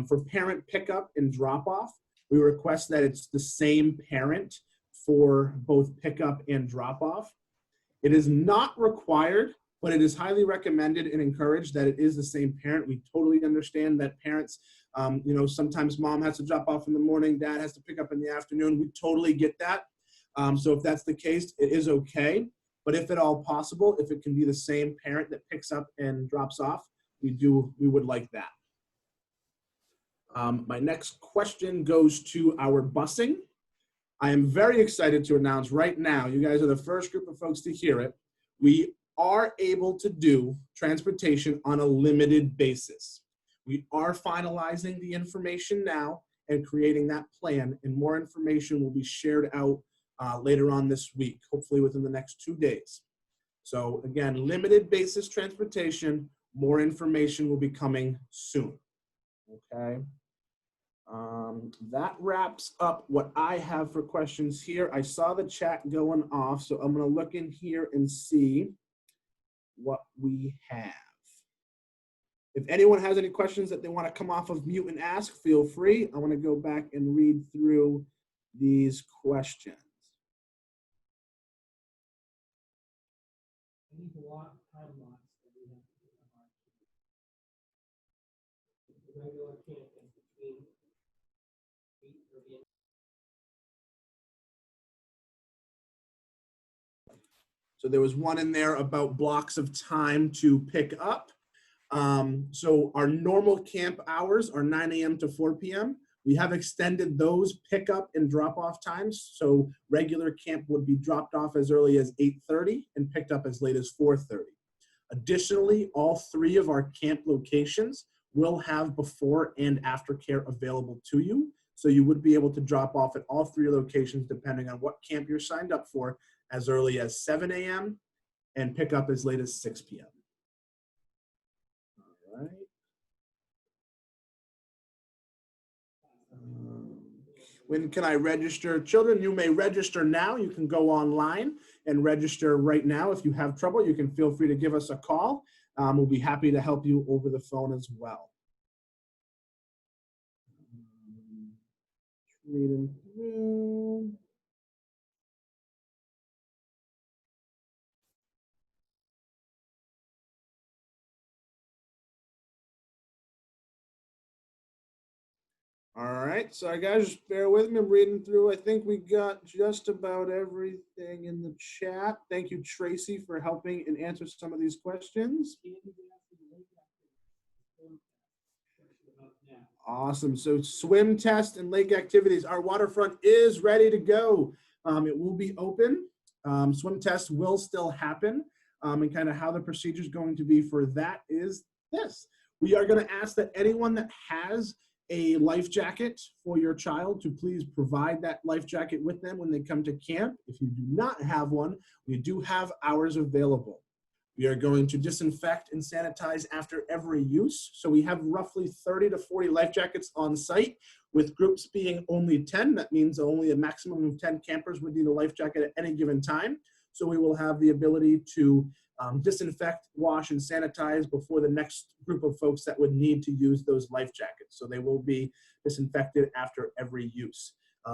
For parent pickup and drop off, we request that it's the same parent for both pickup and drop off. It is not required, but it is highly recommended and encouraged that it is the same parent. We totally understand that parents, you know, sometimes mom has to drop off in the morning, dad has to pick up in the afternoon. We totally get that. So if that's the case, it is okay. But if at all possible, if it can be the same parent that picks up and drops off, we would like that. My next question goes to our busing. I am very excited to announce right now, you guys are the first group of folks to hear it. We are able to do transportation on a limited basis. We are finalizing the information now and creating that plan, and more information will be shared out later on this week, hopefully within the next 2 days. So again, limited basis transportation, more information will be coming soon, okay? That wraps up what I have for questions here. I saw the chat going off, so I'm gonna look in here and see what we have. If anyone has any questions that they want to come off of mute and ask, feel free. I want to go back and read through these questions. So there was one in there about blocks of time to pick up. So our normal camp hours are 9 a.m. to 4 p.m. We have extended those pickup and drop off times. So regular camp would be dropped off as early as 8:30 and picked up as late as 4:30. Additionally, all 3 of our camp locations will have before and after care available to you. So you would be able to drop off at all 3 locations depending on what camp you're signed up for, as early as 7 a.m. and pick up as late as 6 p.m. All right. When can I register children? You may register now. You can go online and register right now. If you have trouble, you can feel free to give us a call. We'll be happy to help you over the phone as well. Reading through. All right, sorry guys, just bear with me. I'm reading through. I think we got just about everything in the chat. Thank you, Tracy, for helping and answer some of these questions. Awesome. So swim test and lake activities. Our waterfront is ready to go. It will be open. Swim test will still happen. And kind of how the procedure is going to be for that is this. We are going to ask that anyone that has a life jacket for your child to please provide that life jacket with them when they come to camp. If you do not have one, we do have ours available. We are going to disinfect and sanitize after every use. So we have roughly 30 to 40 life jackets on site, with groups being only 10. That means only a maximum of 10 campers would need a life jacket at any given time. So we will have the ability to disinfect, wash, and sanitize before the next group of folks that would need to use those life jackets. So they will be disinfected after every use.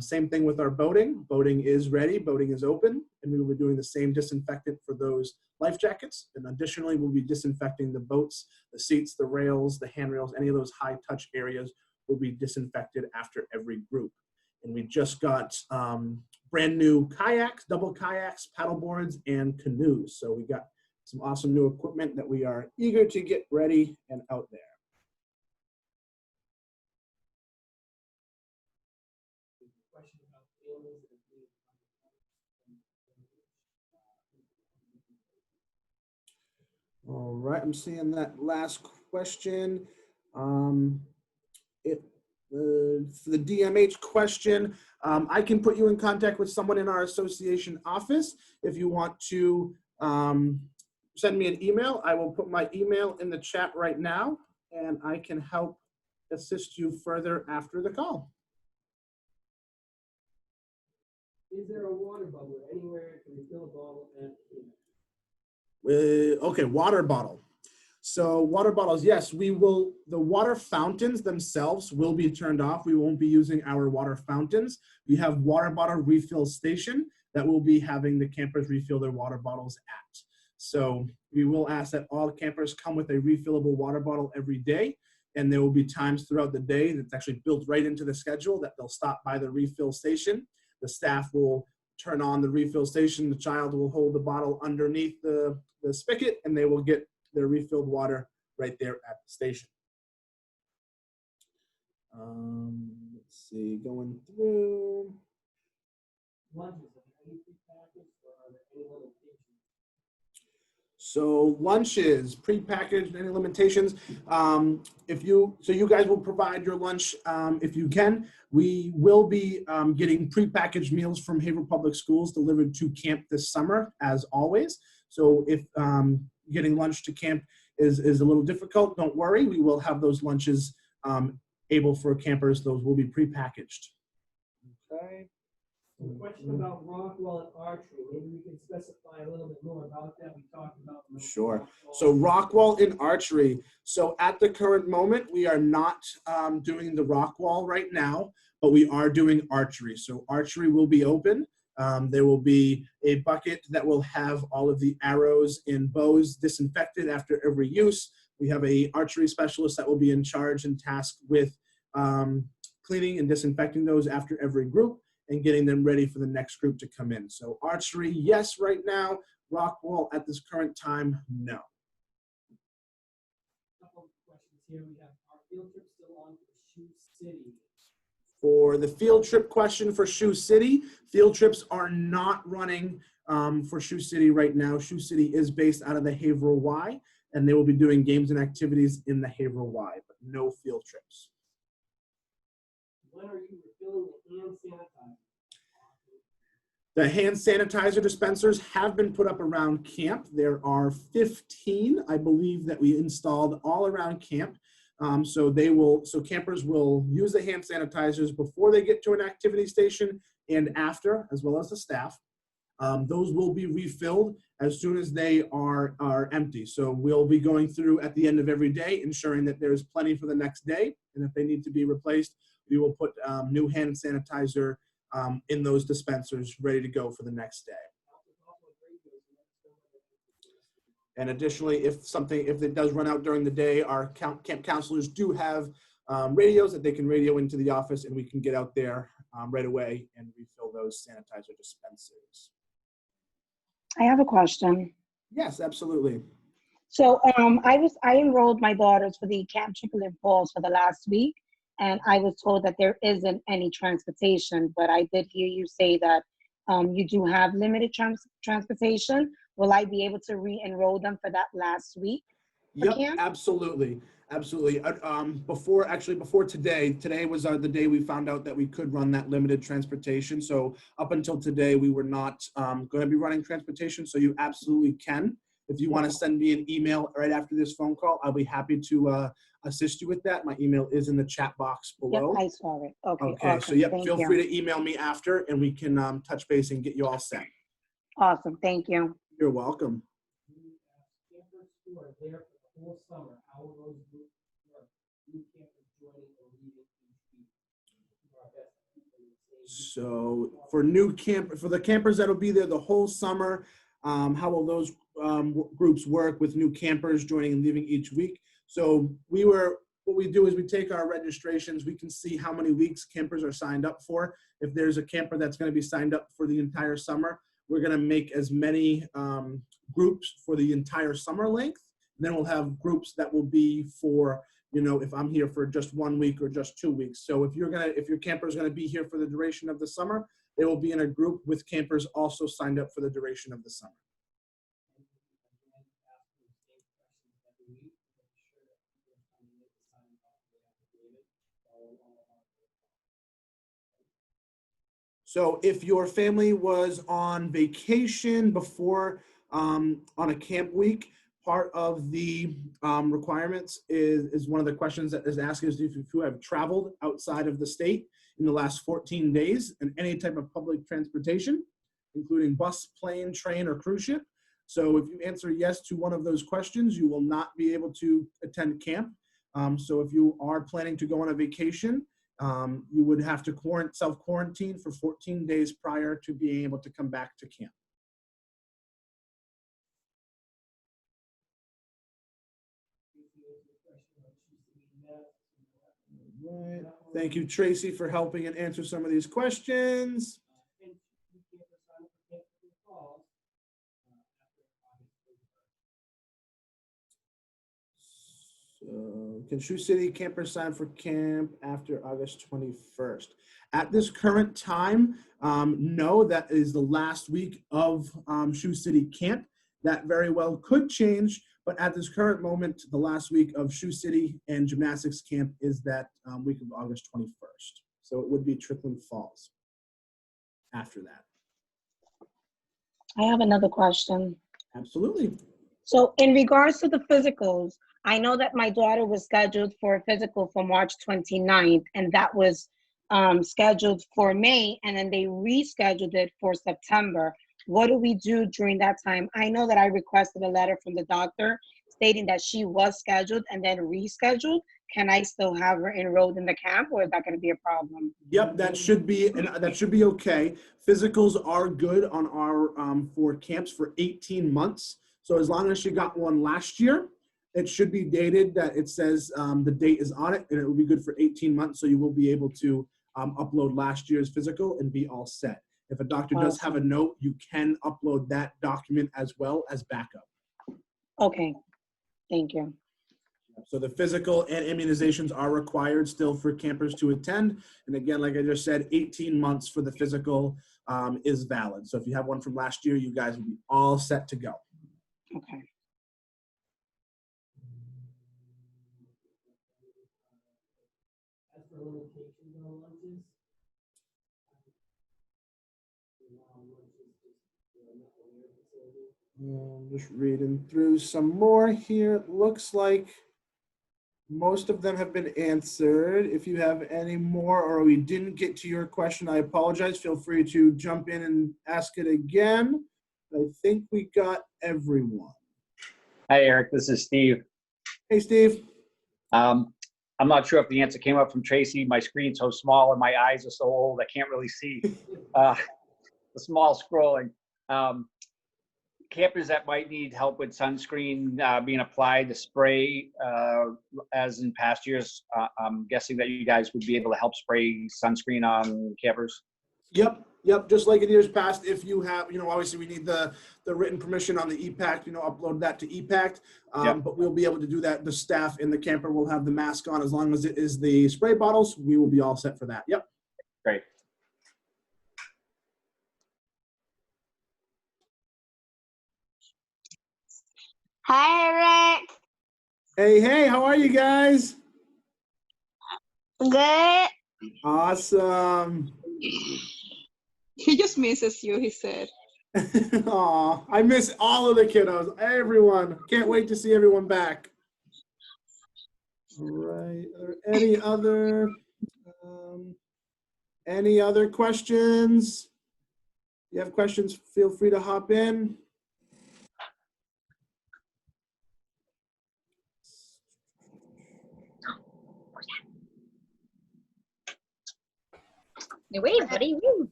Same thing with our boating. Boating is ready, boating is open, and we will be doing the same disinfectant for those life jackets. And additionally, we'll be disinfecting the boats, the seats, the rails, the handrails, any of those high touch areas will be disinfected after every group. And we just got brand new kayaks, double kayaks, paddle boards, and canoes. So we got some awesome new equipment that we are eager to get ready and out there. All right, I'm seeing that last question. For the DMH question, I can put you in contact with someone in our association office. If you want to send me an email, I will put my email in the chat right now, and I can help assist you further after the call. Is there a water bottle anywhere? Can we fill a bottle and Okay, water bottle. So water bottles, yes, we will, the water fountains themselves will be turned off. We won't be using our water fountains. We have water bottle refill station that will be having the campers refill their water bottles at. So we will ask that all campers come with a refillable water bottle every day. And there will be times throughout the day that's actually built right into the schedule that they'll stop by the refill station. The staff will turn on the refill station. The child will hold the bottle underneath the spigot, and they will get their refilled water right there at the station. Let's see, going through. Lunches, are there any prepackaged or are there any limitations? So lunches, prepackaged, any limitations? So you guys will provide your lunch if you can. We will be getting prepackaged meals from Haverhill Public Schools delivered to camp this summer, as always. So if getting lunch to camp is a little difficult, don't worry. We will have those lunches able for campers. Those will be prepackaged. Okay. A question about Rockwell and Archery. Maybe we can specify a little bit more about that. We talked about. Sure. So Rockwell and Archery. So at the current moment, we are not doing the Rockwell right now, but we are doing Archery. So Archery will be open. There will be a bucket that will have all of the arrows and bows disinfected after every use. We have a archery specialist that will be in charge and tasked with cleaning and disinfecting those after every group and getting them ready for the next group to come in. So archery, yes, right now. Rockwell at this current time, no. A couple of questions here. We have our field trip still on for Shoe City. For the field trip question for Shoe City, field trips are not running for Shoe City right now. Shoe City is based out of the Haverhill Y, and they will be doing games and activities in the Haverhill Y, but no field trips. When are you refilling the hand sanitizer? The hand sanitizer dispensers have been put up around camp. There are 15, I believe, that we installed all around camp. So campers will use the hand sanitizers before they get to an activity station and after, as well as the staff. Those will be refilled as soon as they are empty. So we'll be going through at the end of every day, ensuring that there's plenty for the next day. And if they need to be replaced, we will put new hand sanitizer in those dispensers ready to go for the next day. And additionally, if it does run out during the day, our camp counselors do have radios that they can radio into the office, and we can get out there right away and refill those sanitizer dispensers. I have a question. Yes, absolutely. So I enrolled my daughters for the Camp Chicken Falls for the last week, and I was told that there isn't any transportation, but I did hear you say that you do have limited transportation. Will I be able to re-enroll them for that last week? Yep, camp? absolutely. Absolutely. Before today was the day we found out that we could run that limited transportation. So up until today, we were not going to be running transportation. So you absolutely can. If you want to send me an email right after this phone call, I'll be happy to assist you with that. My email is in the chat box below. Yep, I saw it. Okay. Okay. Awesome. So yep, Thank feel you. free to email me after, and we can touch base and get you all set. Awesome. Thank you. You're welcome. Campers who are there for the whole summer, how will those groups work? New campers joining or leaving each week? Do our best to keep them in the same So for the campers that'll be there the whole summer, how will those groups work with new campers joining and leaving each week? So what we do is we take our registrations. We can see how many weeks campers are signed up for. If there's a camper that's going to be signed up for the entire summer, we're going to make as many groups for the entire summer length. And then we'll have groups that will be for, if I'm here for just 1 week or just 2 weeks. So if your camper is going to be here for the duration of the summer, they will be in a group with campers also signed up for the duration of the summer. So if your family was on vacation before on a camp week, part of the requirements is one of the questions that is asked is if you have traveled outside of the state in the last 14 days in any type of public transportation, including bus, plane, train, or cruise ship. So if you answer yes to one of those questions, you will not be able to attend camp. So if you are planning to go on a vacation, you would have to self-quarantine for 14 days prior to being able to come back to camp. Right. Thank you, Tracy, for helping and answer some of these questions. So, can Sioux City campers sign for camp after August 21st? At this current time, no, that is the last week of Sioux City camp. That very well could change, but at this current moment, the last week of Sioux City and gymnastics camp is that week of August 21st. So it would be Trickland Falls after that. I have another question. Absolutely. So in regards to the physicals, I know that my daughter was scheduled for a physical for March 29th, and that was scheduled for May, and then they rescheduled it for September. What do we do during that time? I know that I requested a letter from the doctor stating that she was scheduled and then rescheduled. Can I still have her enrolled in the camp, or is that going to be a problem? Yep, that should be okay. Physicals are good on our for camps for 18 months. So as long as she got one last year, it should be dated that it says the date is on it, and it will be good for 18 months. So you will be able to upload last year's physical and be all set. If a doctor does have a note, you can upload that document as well as backup. Okay, thank you. So the physical and immunizations are required still for campers to attend. And again, like I just said, 18 months for the physical is valid. So if you have one from last year, you guys will be all set to go. Okay. As for limitations on lunches, Just reading through some more here. It looks like most of them have been answered. If you have any more or we didn't get to your question, I apologize. Feel free to jump in and ask it again. I think we got everyone. Hi, Eric. This is Steve. Hey, Steve. I'm not sure if the answer came up from Tracy. My screen's so small and my eyes are so old, I can't really see the small scrolling. Campers that might need help with sunscreen being applied, the spray, as in past years, I'm guessing that you guys would be able to help spray sunscreen on campers. Yep. Just like in years past, if you have, obviously we need the written permission on the EPACT, upload that to EPACT. Yep. But we'll be able to do that. The staff in the camper will have the mask on as long as it is the spray bottles. We will be all set for that. Yep. Great. Hi, Eric. Hey, how are you guys? Good. Awesome. He just misses you, he said. Aw, I miss all of the kiddos, everyone. Can't wait to see everyone back. All right. Are there any other questions? If you have questions, feel free to hop in. Wait, buddy.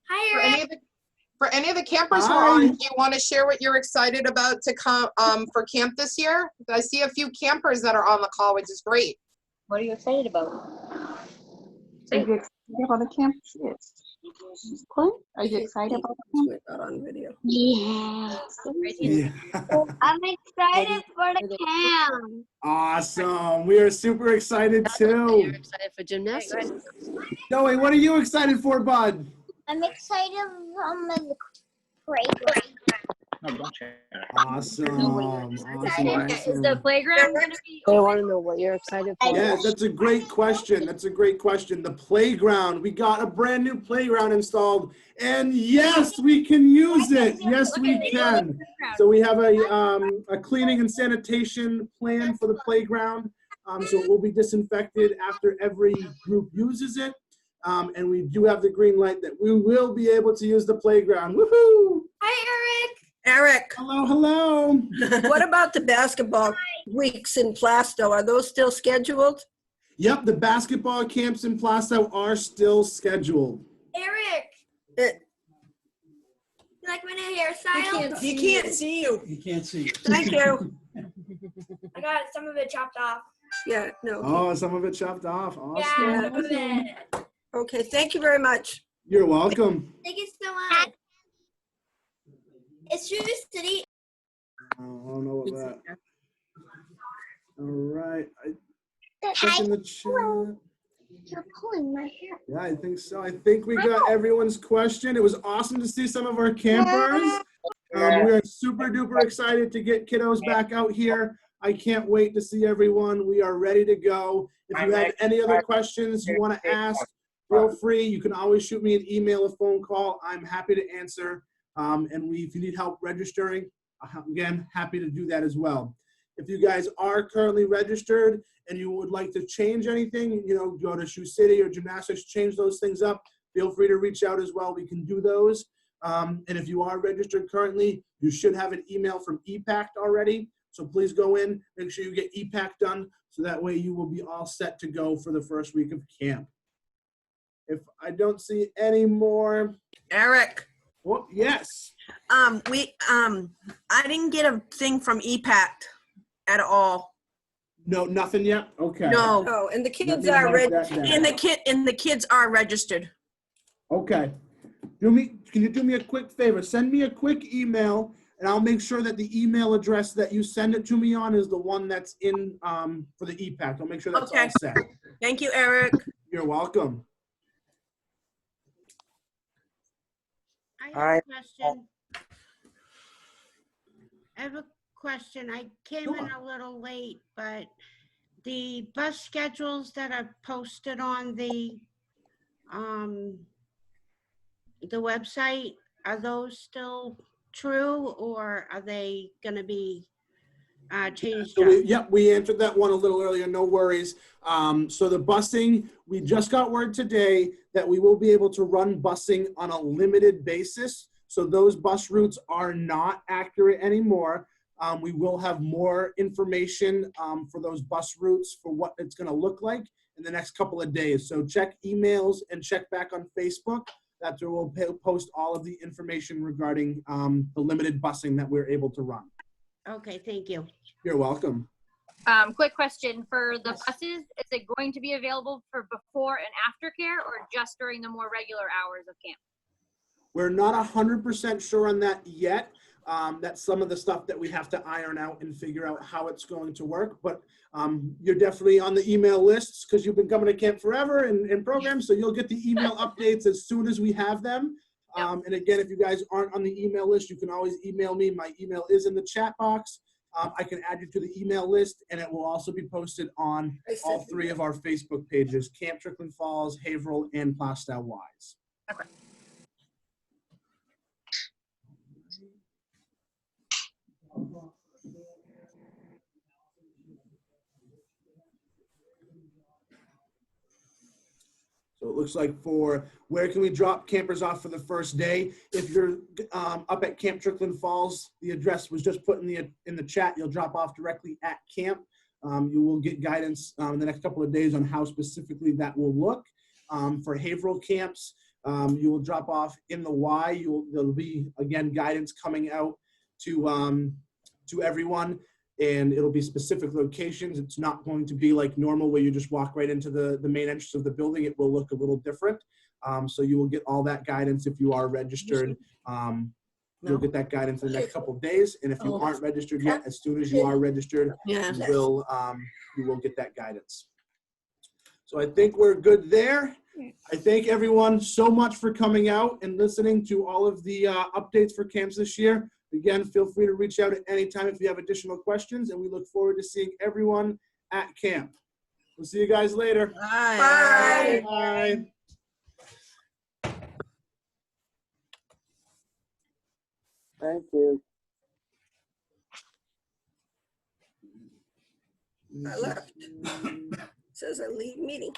Hi, Eric. For any of the campers who Hi. are on, do you want to share what you're excited about to come for camp this year? I see a few campers that are on the call, which is great. What are you excited about? Are you excited about the camp? Yes. Clint, are you excited about the camp? Not on video. Yeah. Yeah. I'm excited for the camp. Awesome. We are super excited You're too. excited for gymnastics. Joey, what are you excited for, bud? I'm excited from the playground. No, don't share. Awesome. Is the playground going to be They want to know what you're excited for. Yes, that's a great question. The playground. We got a brand new playground installed, and yes, we can use it. Yes, we can. So we have a cleaning and sanitation plan for the playground. So it will be disinfected after every group uses it. And we do have the green light that we will be able to use the playground. Woohoo! Hi, Eric. Eric, Hello, hello. what about the basketball weeks in Plaistow? Are those still scheduled? Yep, the basketball camps in Plaistow are still scheduled. Eric, It, you like my new hairstyle? he can't see you. You can't see it. Thank you. I got some of it chopped off. Yeah, no. Oh, some of it chopped off. Awesome. Yeah, some of it. Okay, thank you very much. You're welcome. Thank you so much. It's True City. I don't know what that. All right. Checking the chat. You're pulling my hair. Yeah, I think so. I think we got everyone's question. It was awesome to see some of our campers. We are super duper excited to get kiddos back out here. I can't wait to see everyone. We are ready to go. If you have any other questions you want to ask, feel free. You can always shoot me an email, a phone call. I'm happy to answer. If you need help registering, again, happy to do that as well. If you guys are currently registered and you would like to change anything, go to Shoe City or gymnastics, change those things up, feel free to reach out as well. We can do those. And if you are registered currently, you should have an email from EPACT already. So please go in, make sure you get EPACT done, so that way you will be all set to go for the first week of camp. If I don't see any more. Eric. Well, yes. I didn't get a thing from EPACT at all. No, nothing yet? Okay. No, and the kids are the kids are registered. Okay. Can you do me a quick favor? Send me a quick email, and I'll make sure that the email address that you send it to me on is the one that's in for the EPACT. I'll make sure that's all set. Thank you, Eric. You're welcome. I have a question. I came in a little late, but the bus schedules that are posted on the website, are those still true, or are they going to be changed? So we answered that one a little earlier, no worries. So the busing, we just got word today that we will be able to run busing on a limited basis. So those bus routes are not accurate anymore. We will have more information for those bus routes for what it's going to look like in the next couple of days. So check emails and check back on Facebook. That's where we'll post all of the information regarding the limited busing that we're able to run. Okay, thank you. You're welcome. Quick question for the buses, is it going to be available for before and after care, or just during the more regular hours of camp? We're not 100% sure on that yet. That's some of the stuff that we have to iron out and figure out how it's going to work. But you're definitely on the email lists because you've been coming to camp forever and programs. So you'll get the email updates as soon as we have them. And again, if you guys aren't on the email list, you can always email me. My email is in the chat box. I can add you to the email list, and it will also be posted on all three of our Facebook pages, Camp Trickling Falls, Haverhill, and Plaistow Wise. Okay. So it looks like for where can we drop campers off for the first day? If you're up at Camp Trickling Falls, the address was just put in the chat. You'll drop off directly at camp. You will get guidance in the next couple of days on how specifically that will look. For Haverhill camps, you will drop off in the Y. There'll be, again, guidance coming out to everyone, and it'll be specific locations. It's not going to be like normal where you just walk right into the main entrance of the building. It will look a little different. So you will get all that guidance if you are registered. You'll get that guidance in the next couple of days. And if you aren't registered yet, as soon as you are registered, you will get that guidance. So I think we're good there. I thank everyone so much for coming out and listening to all of the updates for camps this year. Again, feel free to reach out at any time if you have additional questions, and we look forward to seeing everyone at camp. We'll see you guys later. Bye. Bye. Thank you. I left. It says I leave meeting.